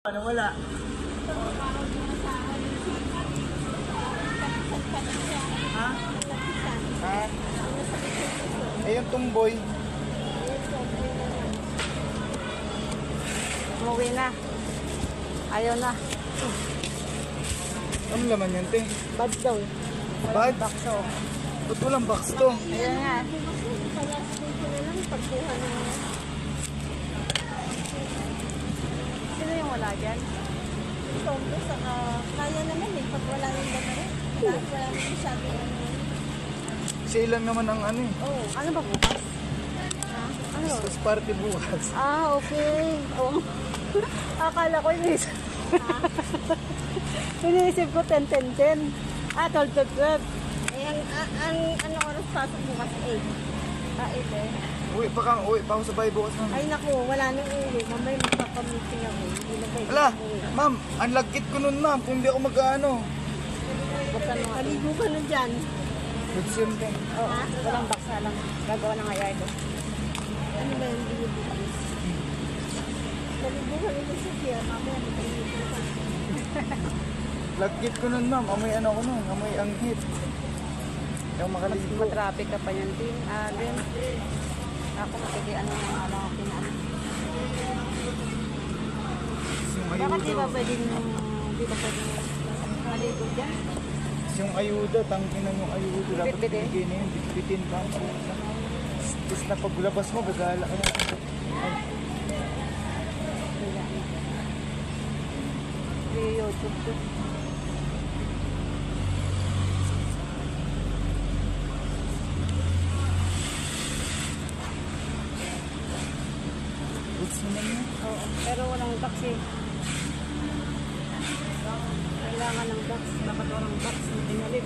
Ano wala? Ha? Ha? Eh yung tumboy. Umuwi na. Ayaw na. Ano laman yan, te? Bad daw. Bad? Bakso. Ba't walang box to? Ayun nga. Sino yung wala dyan? Tombo, saka kaya naman eh, pag wala yung babae. Wala naman masyadong ano. Siya lang naman ang ano eh. Oh, ano ba bukas? Ha? Ano? Tapos party bukas. Okay. Oh. Akala ko inisip. Inisip ko 10-10-10. 12-12. Eh, ang ano oras pasok bukas 8. 8 eh. Uwi pa kang, uwi pa ako sa bahay bukas ma'am. Ay naku, wala nang uwi. Mamaya magpapamiting ako. Hindi na pwede. Ala, ma'am, ang lagkit ko nun ma'am, kung di ako mag-ano. Buksan mo nga. Paligo ka na dyan. Good sim ka. Oo. Walang baksa lang. Gagawa ng ayardo. Ano ba yung bilibukas? Paligo ka na sa siya. Mamaya magpapamiting ka. Lagkit ko nun ma'am, amoy ano ko nun, amoy anghit. Hindi ako makaligo. Matraffic ka pa yan, Tin. Then, ako ano na nga lang ako pinaan. Yung Bakit di ba ayuda, pwedeng maligo dyan? yung ayuda, tangkinan yung ayuda. Dapat Bitbitin? bigay na yun, bitbitin pa. Tapos na paglabas mo, gagala ka na. Wala na. YouTube to. Goods naman yun. Oo, pero walang taxi. Kailangan ng box. Dapat walang box na pinalit.